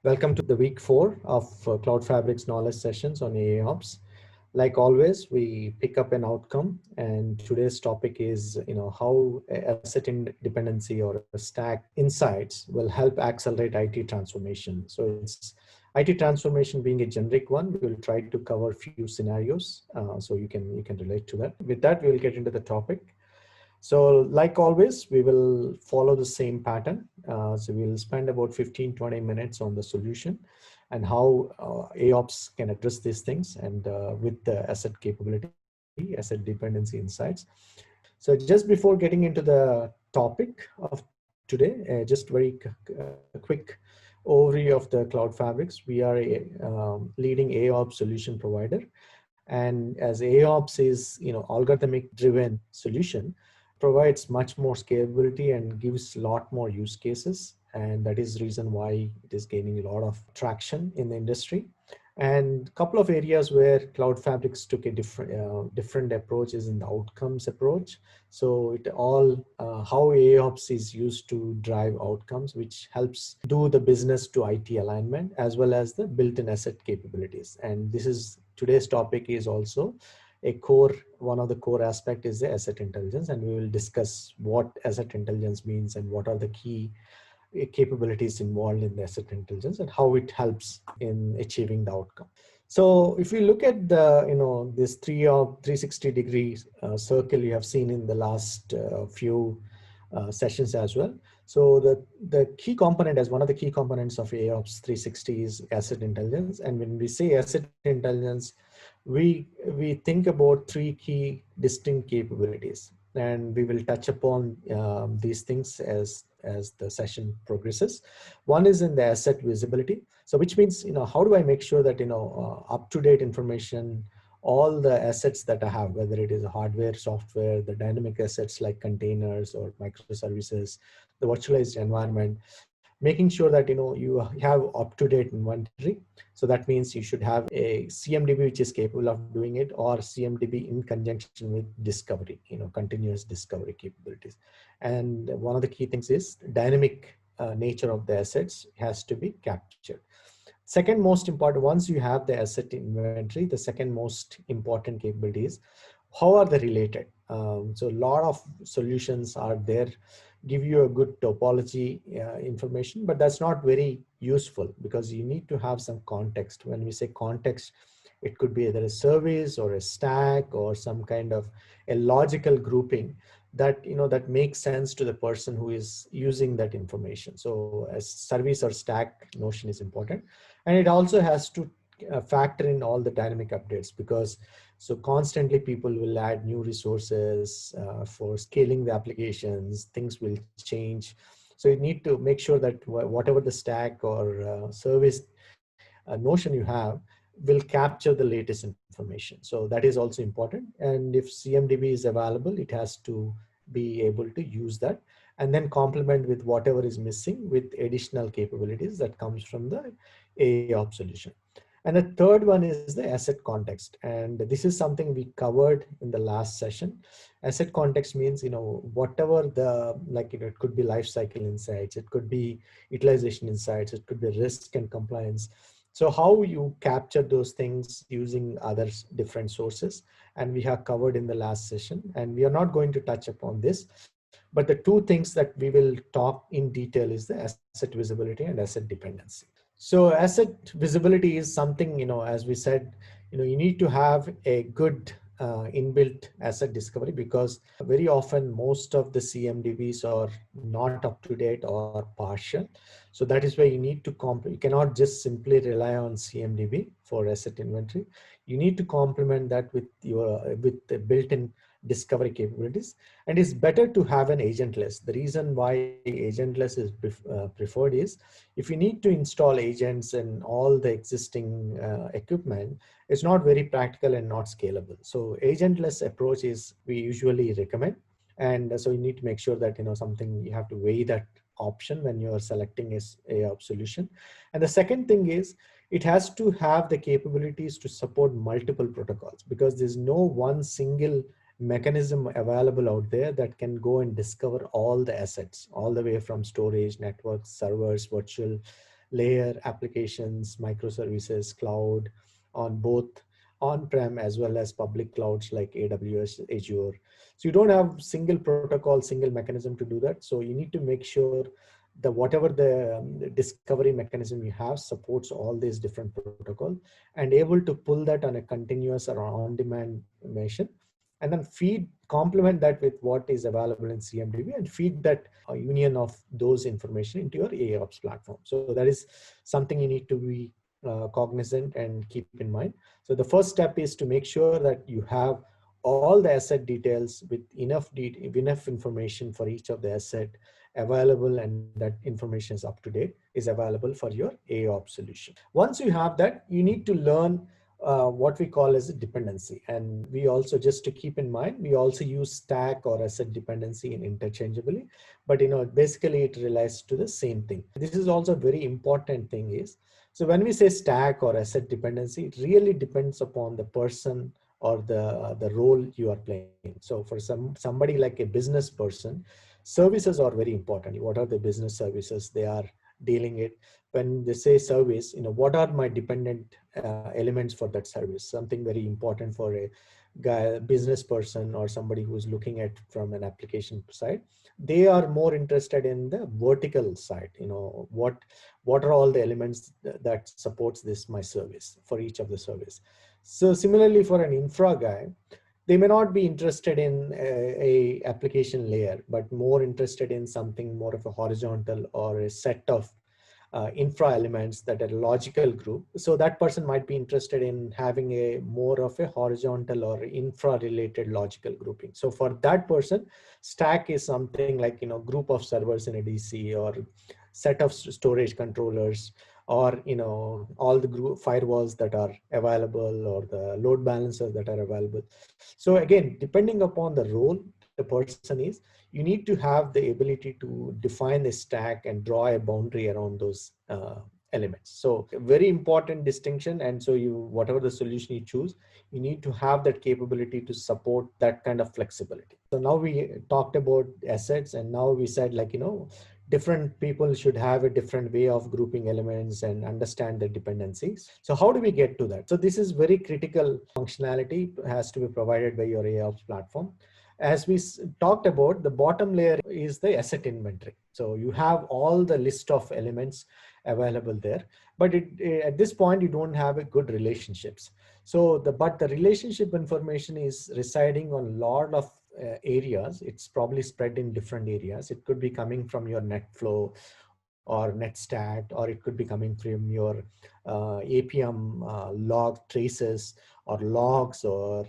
Welcome to the week 4 of CloudFabrix knowledge sessions on AIOps. Like always, we pick up an outcome, and today's topic is, how asset dependency or a stack insights will help accelerate IT transformation. So it's IT transformation being a generic one. We will try to cover a few scenarios, so you can relate to that. With that, we will get into the topic. So like always, we will follow the same pattern. So we'll spend about 15-20 minutes on the solution and how AIOps can address these things and with the asset capability, asset dependency insights. So just before getting into the topic of today, just very quick overview of the CloudFabrix. We are a leading AIOps solution provider. And as AIOps is, algorithmic driven solution, provides much more scalability and gives a lot more use cases. And that is the reason why it is gaining a lot of traction in the industry. And a couple of areas where CloudFabrix took a different approach is in the outcomes approach. So it all how AIOps is used to drive outcomes, which helps do the business to IT alignment as well as the built-in asset capabilities. And this is today's topic is also a core, one of the core aspect is the asset intelligence, and we will discuss what asset intelligence means and what are the key capabilities involved in the asset intelligence and how it helps in achieving the outcome. So if you look at the, this 360 degrees circle you have seen in the last few sessions as well. So the key component, as one of the key components of AIOps 360 is asset intelligence. And when we say asset intelligence, we think about three key distinct capabilities, and we will touch upon these things as the session progresses. One is in the asset visibility. So which means, how do I make sure that, up-to-date information, all the assets that I have, whether it is hardware, software, the dynamic assets like containers or microservices, the virtualized environment, making sure that, you have up-to-date inventory. So that means you should have a CMDB which is capable of doing it, or CMDB in conjunction with discovery, continuous discovery capabilities. And one of the key things is dynamic nature of the assets has to be captured. Second most important, once you have the asset inventory, the second most important capability is how are they related? So a lot of solutions are there, give you a good topology information, but that's not very useful because you need to have some context. When we say context, it could be either a service or a stack or some kind of a logical grouping that, that makes sense to the person who is using that information. So a service or stack notion is important. And it also has to factor in all the dynamic updates, because so constantly people will add new resources for scaling the applications, things will change. So you need to make sure that whatever the stack or service notion you have will capture the latest information. So that is also important. And if CMDB is available, it has to be able to use that and then complement with whatever is missing with additional capabilities that comes from the AIOps solution. And the third one is the asset context. And this is something we covered in the last session. Asset context means, whatever the, like, it could be life cycle insights, it could be utilization insights, it could be risk and compliance. So how you capture those things using other different sources, and we have covered in the last session, and we are not going to touch upon this, but the two things that we will talk in detail is the asset visibility and asset dependency. So asset visibility is something, as we said, you need to have a good inbuilt asset discovery, because very often most of the CMDBs are not up to date or partial. So that is why you need to you cannot just simply rely on CMDB for asset inventory. You need to complement that with with the built-in discovery capabilities. And it's better to have an agentless. The reason why agentless is preferred is, if you need to install agents and all the existing equipment, it's not very practical and not scalable. So agentless approach is we usually recommend. And so you need to make sure that, something you have to weigh that option when you are selecting a solution. And the second thing is, it has to have the capabilities to support multiple protocols, because there's no one single mechanism available out there that can go and discover all the assets, all the way from storage, networks, servers, virtual, layer applications, microservices, cloud on both on-prem as well as public clouds like AWS, Azure. So you don't have single protocol, single mechanism to do that. So you need to make sure that whatever the discovery mechanism you have supports all these different protocols and able to pull that on a continuous or on-demand machine, and then complement that with what is available in CMDB and feed that union of those information into your AIOps platform. So that is something you need to be cognizant and keep in mind. So the first step is to make sure that you have all the asset details with enough information for each of the asset available, and that information is up to date, is available for your AIOps solution. Once you have that, you need to learn what we call as a dependency. And we also, just to keep in mind, we also use stack or asset dependency interchangeably, but basically it relates to the same thing. This is also a very important thing is, so when we say stack or asset dependency, it really depends upon the person or the role you are playing. So for somebody like a business person, services are very important. What are the business services they are dealing it? When they say service, what are my dependent elements for that service? Something very important for a business person or somebody who's looking at from an application side. They are more interested in the vertical side. What are all the elements that supports this my service for each of the service. So similarly for an infra guy, they may not be interested in a application layer, but more interested in something more of a horizontal or a set of infra elements that are a logical group. So that person might be interested in having a more of a horizontal or infra related logical grouping. So for that person, stack is something like, group of servers in a DC, or set of storage controllers, or all the group firewalls that are available, or the load balancers that are available. So again, depending upon the role the person is, you need to have the ability to define the stack and draw a boundary around those elements. So a very important distinction. And so whatever the solution you choose, you need to have that capability to support that kind of flexibility. So now we talked about assets, and now we said, different people should have a different way of grouping elements and understand the dependencies. So how do we get to that? So this is very critical functionality, has to be provided by your AIOps platform. As we talked about, the bottom layer is the asset inventory. So you have all the list of elements available there, but at this point, you don't have a good relationships. So but the relationship information is residing on a lot of areas. It's probably spread in different areas. It could be coming from your NetFlow or NetStat, or it could be coming from your APM log traces or logs, or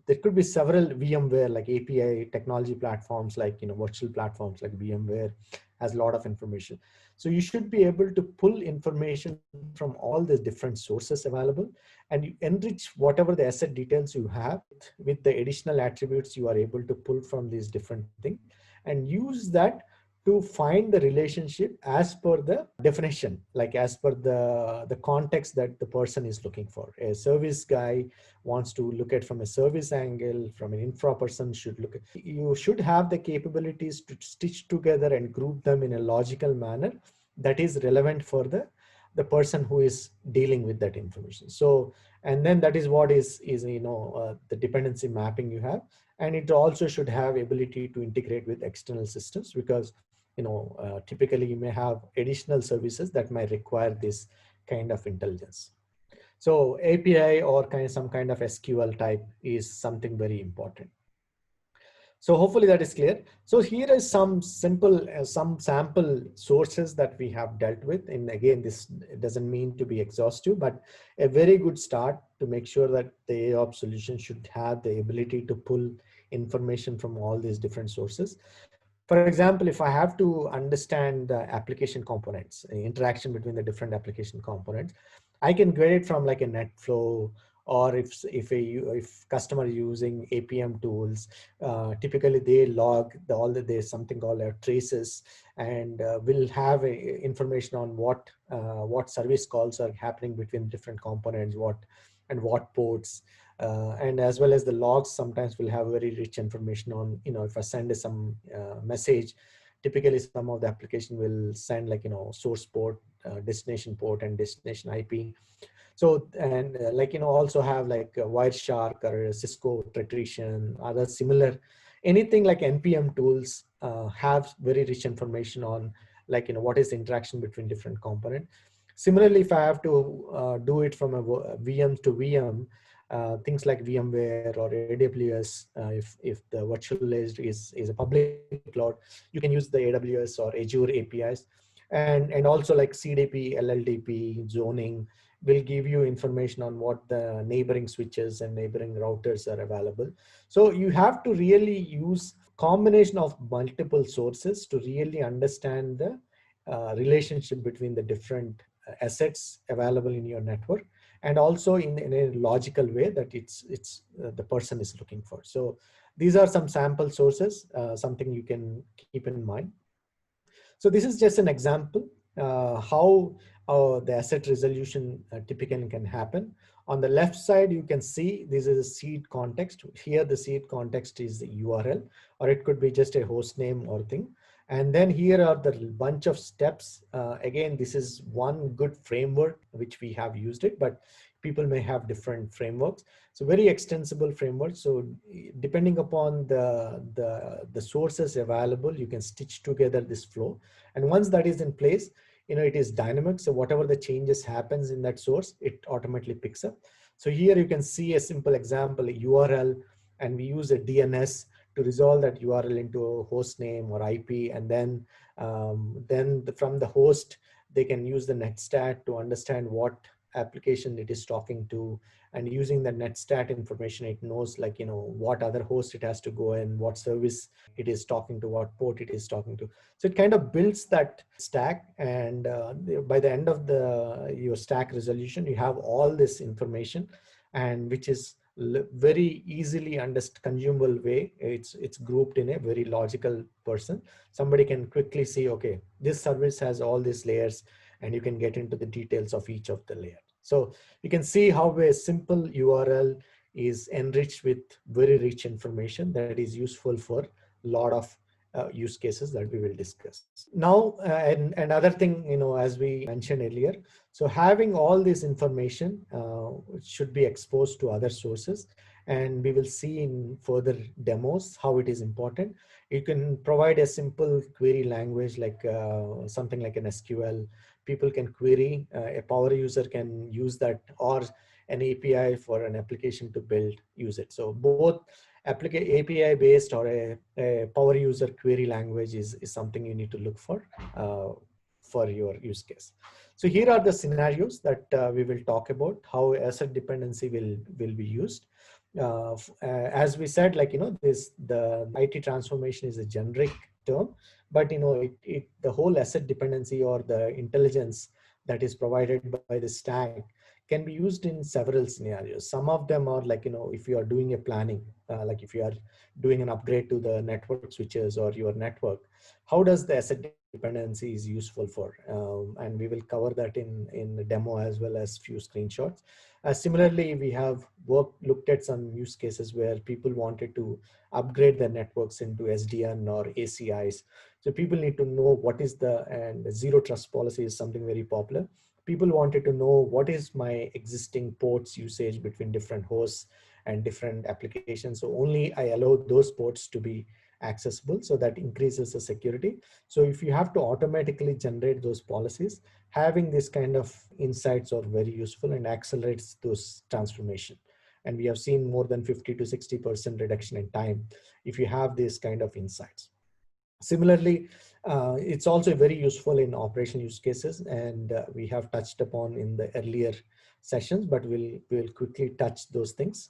there could be several VMware like API technology platforms, like virtual platforms like VMware has a lot of information. So you should be able to pull information from all the different sources available, and you enrich whatever the asset details you have with the additional attributes you are able to pull from these different things, and use that to find the relationship as per the definition, like as per the context that the person is looking for. A service guy wants to look at from a service angle, from an infra person should look at. You should have the capabilities to stitch together and group them in a logical manner that is relevant for the person who is dealing with that information. So, and then that is what is the dependency mapping you have. And it also should have ability to integrate with external systems, because typically you may have additional services that might require this kind of intelligence. So API or some kind of SQL type is something very important. So hopefully that is clear. So here is some simple, some sample sources that we have dealt with. And again, this doesn't mean to be exhaustive, but a very good start to make sure that the AIOps solution should have the ability to pull information from all these different sources. For example, if I have to understand the application components, the interaction between the different application components, I can get it from like a NetFlow, or if customer using APM tools, typically they log there's something called traces, and will have information on what service calls are happening between different components, what ports. And as well as the logs sometimes will have very rich information on, if I send some message, typically some of the application will send like, source port destination port and destination IP. So, and like, also have like Wireshark or Cisco Tretrition, other similar, anything like NPM tools have very rich information on like, what is the interaction between different component. Similarly, if I have to do it from a VM to VM, things like VMware or AWS, if the virtualized is a public cloud, you can use the AWS or Azure APIs, and also like CDP, LLDP, zoning will give you information on what the neighboring switches and neighboring routers are available. So you have to really use combination of multiple sources to really understand the relationship between the different assets available in your network, and also in a logical way that it's the person is looking for. So these are some sample sources, something you can keep in mind. So this is just an example how the asset resolution typically can happen. On the left side, you can see this is a seed context. Here, the seed context is the URL, or it could be just a host name or thing. And then here are the bunch of steps. Again, this is one good framework which we have used it, but people may have different frameworks. So very extensible framework. So depending upon the sources available, you can stitch together this flow. And once that is in place, it is dynamic. So whatever the changes happens in that source, it automatically picks up. So here you can see a simple example, a URL, and we use a DNS to resolve that URL into a host name or IP. And then, from the host, they can use the netstat to understand what application it is talking to, and using the netstat information, it knows like, what other host it has to go in, what service it is talking to, what port it is talking to. So it kind of builds that stack, and by the end of your stack resolution, you have all this information, and which is very easily consumable way. It's grouped in a very logical person. Somebody can quickly see, okay, this service has all these layers, and you can get into the details of each of the layer. So you can see how a simple URL is enriched with very rich information that is useful for a lot of use cases that we will discuss. Now, and another thing, as we mentioned earlier, so having all this information should be exposed to other sources, and we will see in further demos how it is important. You can provide a simple query language like something like an SQL. People can query, a power user can use that, or an API for an application to use it. So both API based or a power user query language is something you need to look for your use case. So here are the scenarios that we will talk about, how asset dependency will be used. As we said, like, the IT transformation is a generic term, but the whole asset dependency or the intelligence that is provided by the stack can be used in several scenarios. Some of them are like, if you are doing a planning, like if you are doing an upgrade to the network switches or your network, how does the asset dependency is useful for? And we will cover that in the demo as well as few screenshots. Similarly, we have looked at some use cases where people wanted to upgrade their networks into SDN or ACIs. So people need to know what is and zero trust policy is something very popular. People wanted to know what is my existing ports usage between different hosts and different applications. So only I allow those ports to be accessible, so that increases the security. So if you have to automatically generate those policies, having this kind of insights are very useful and accelerates those transformation. And we have seen more than 50 to 60% reduction in time if you have this kind of insights. Similarly, it's also very useful in operational use cases, and we have touched upon in the earlier sessions, but we'll quickly touch those things.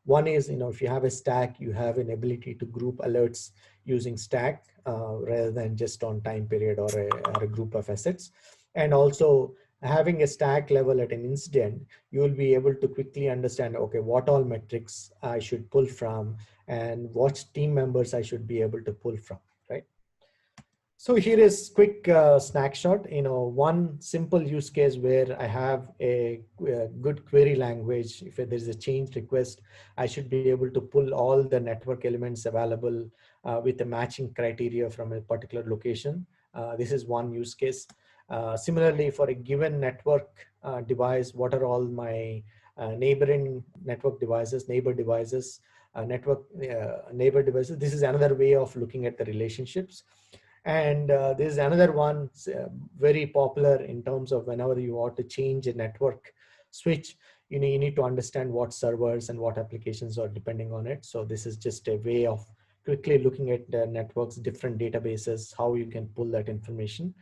One is, if you have a stack, you have an ability to group alerts using stack rather than just on time period or a group of assets. And also having a stack level at an incident, you will be able to quickly understand, okay, what all metrics I should pull from and what team members I should be able to pull from, right? So here is quick snapshot, one simple use case where I have a good query language. If there's a change request, I should be able to pull all the network elements available with the matching criteria from a particular location. This is one use case. Similarly, for a given network device, what are all my neighboring network devices, neighbor devices, neighbor devices. This is another way of looking at the relationships. And this is another one very popular in terms of whenever you want to change a network switch, you need to understand what servers and what applications are depending on it. So this is just a way of quickly looking at the networks, different databases, how you can pull that information.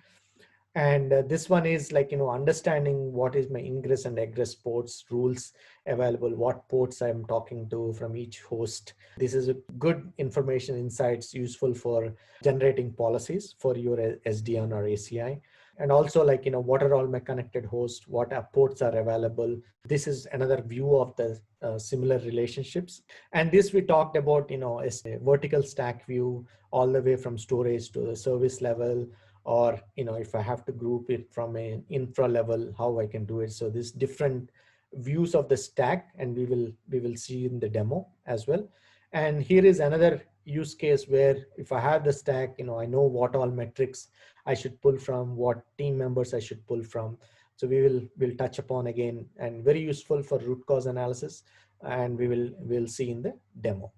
And this one is like, understanding what is my ingress and egress ports, rules available, what ports I'm talking to from each host. This is a good information insights useful for generating policies for your SDN or ACI. And also like, what are all my connected hosts, what ports are available. This is another view of the similar relationships. And this we talked about, as a vertical stack view, all the way from storage to the service level, or if I have to group it from an infra level, how I can do it. So these different views of the stack, and we will see in the demo as well. And here is another use case where if I have the stack, I know what all metrics I should pull from, what team members I should pull from. So we'll touch upon again, and very useful for root cause analysis, and we'll see in the demo.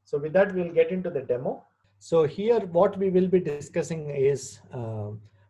So with that, we'll get into the demo. So here, what we will be discussing is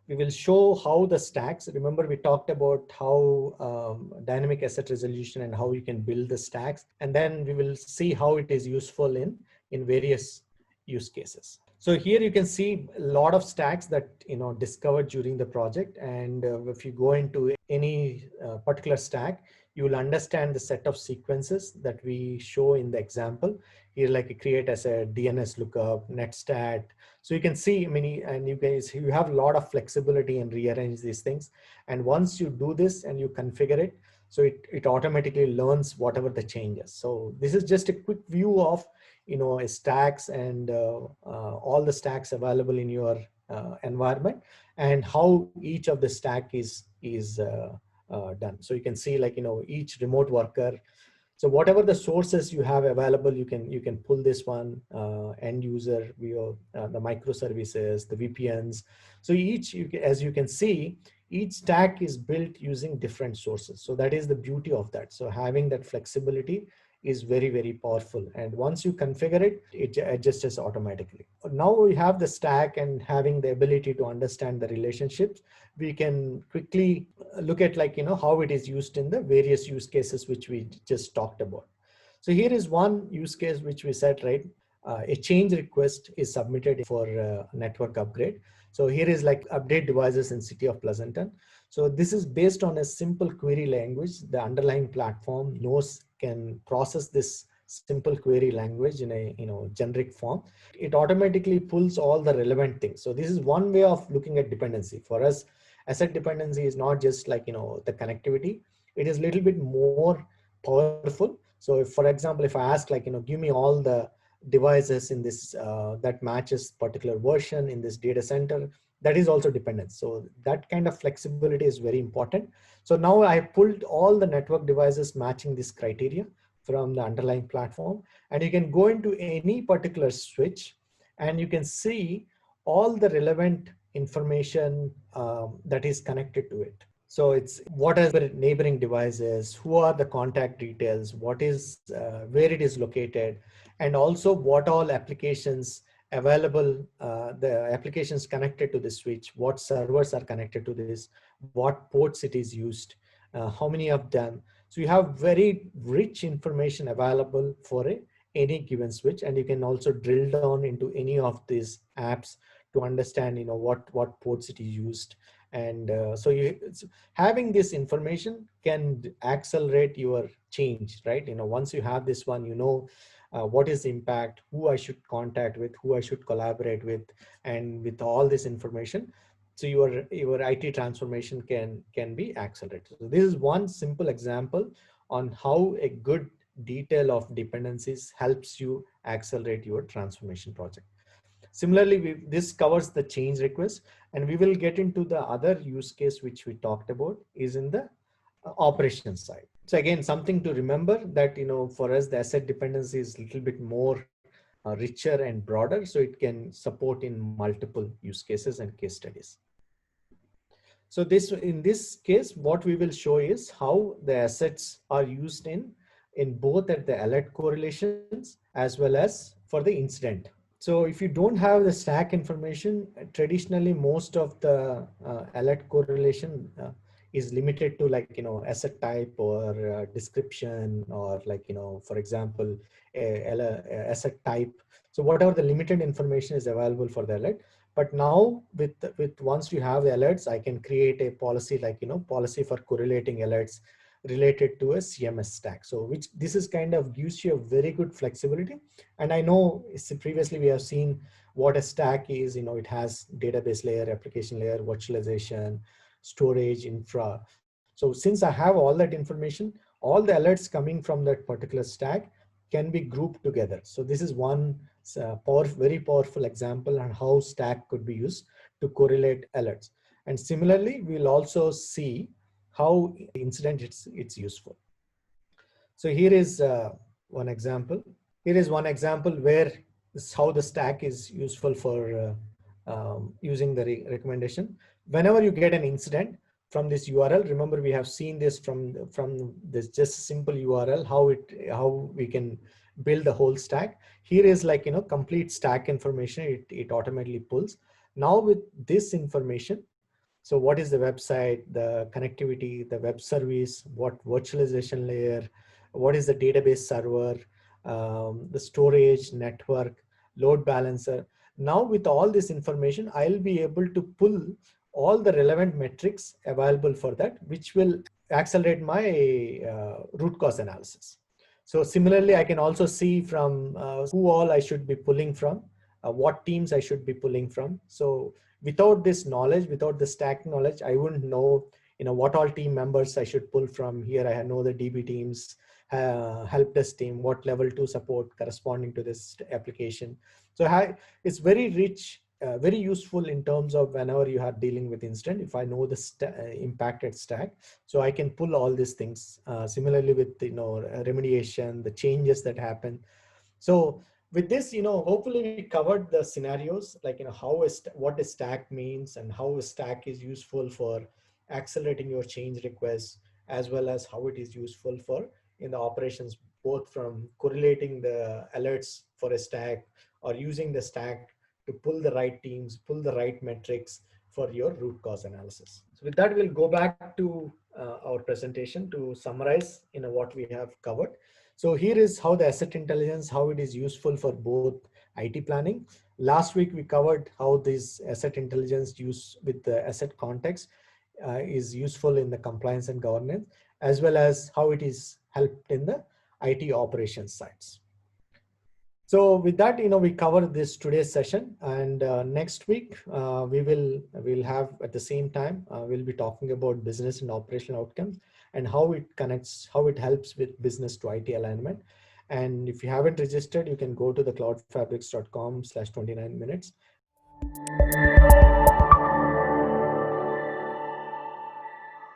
we will show how the stacks. Remember, we talked about how dynamic asset resolution and how you can build the stacks, and then we will see how it is useful in various use cases. So here you can see a lot of stacks that discovered during the project, and if you go into any particular stack, you will understand the set of sequences that we show in the example. Here, like create as a DNS lookup, netstat. So you can see, and you have a lot of flexibility and rearrange these things. And once you do this and you configure it, so it automatically learns whatever the changes. So this is just a quick view of, stacks and all the stacks available in your environment, and how each of the stack is done. So you can see, like, each remote worker. So whatever the sources you have available, you can pull this one, end user via the microservices, the VPNs. So as you can see, each stack is built using different sources. So that is the beauty of that. So having that flexibility is very, very powerful. And once you configure it, it adjusts automatically. Now we have the stack, and having the ability to understand the relationships, we can quickly look at, like, how it is used in the various use cases which we just talked about. So here is one use case which we said, right? A change request is submitted for a network upgrade. So here is like update devices in city of Pleasanton. So this is based on a simple query language. The underlying platform can process this simple query language in a generic form. It automatically pulls all the relevant things. So this is one way of looking at dependency. For us, asset dependency is not just like the connectivity. It is a little bit more powerful. So if, for example, if I ask, like, give me all the devices in this that matches particular version in this data center, that is also dependent. So that kind of flexibility is very important. So now I pulled all the network devices matching this criteria from the underlying platform, and you can go into any particular switch and you can see all the relevant information that is connected to it. So it's what are the neighboring devices, who are the contact details, what is where it is located, and also what all applications available, the applications connected to the switch, what servers are connected to this, what ports it is used, how many of them. So you have very rich information available for any given switch, and you can also drill down into any of these apps to understand what ports it is used. And having this information can accelerate your change, right? Once you have this one, what is the impact, who I should contact with, who I should collaborate with, and with all this information, so your IT transformation can be accelerated. So this is one simple example on how a good detail of dependencies helps you accelerate your transformation project. Similarly, this covers the change request, and we will get into the other use case which we talked about is in the operations side. So again, something to remember that, for us, the asset dependency is a little bit more richer and broader, so it can support in multiple use cases and case studies. So in this case, what we will show is how the assets are used in both at the alert correlations as well as for the incident. So if you don't have the stack information, traditionally most of the alert correlation is limited to, like, asset type or description, or, like, for example, a asset type. So whatever the limited information is available for the alert. But now with once you have the alerts, I can create a policy, like, policy for correlating alerts related to a CMS stack. So which this is kind of gives you a very good flexibility. And I know previously we have seen what a stack is. It has database layer, application layer, virtualization, storage, infra. So since I have all that information, all the alerts coming from that particular stack can be grouped together. So this is one very powerful example on how stack could be used to correlate alerts. And similarly, we'll also see how incident it's useful. So here is one example. Here is one example where how the stack is useful for using the recommendation. Whenever you get an incident from this URL, remember we have seen this from this just simple URL, how we can build the whole stack. Here is, like, complete stack information. It automatically pulls. Now with this information, so what is the website, the connectivity, the web service, what virtualization layer, what is the database server, the storage, network, load balancer. Now with all this information, I'll be able to pull all the relevant metrics available for that, which will accelerate my root cause analysis. So similarly, I can also see from who all I should be pulling from, what teams I should be pulling from. So without this knowledge, without the stack knowledge, I wouldn't know, what all team members I should pull from. Here I know the DB teams, help desk team, what level 2 support corresponding to this application. So it's very rich, very useful in terms of whenever you are dealing with incident. If I know the impacted stack, so I can pull all these things. Similarly with remediation, the changes that happen. So with this, hopefully we covered the scenarios, like, what a stack means and how a stack is useful for accelerating your change requests, as well as how it is useful for in the operations, both from correlating the alerts for a stack or using the stack to pull the right teams, pull the right metrics for your root cause analysis. So with that, we'll go back to our presentation to summarize what we have covered. So here is how the asset intelligence, how it is useful for both IT planning. Last week, we covered how this asset intelligence use with the asset context is useful in the compliance and governance, as well as how it is helped in the IT operations sides. So with that, we cover this today's session, and next week we'll have at the same time we'll be talking about business and operational outcomes and how it connects, how it helps with business to IT alignment. And if you haven't registered, you can go to the cloudfabrix.com/29minutes.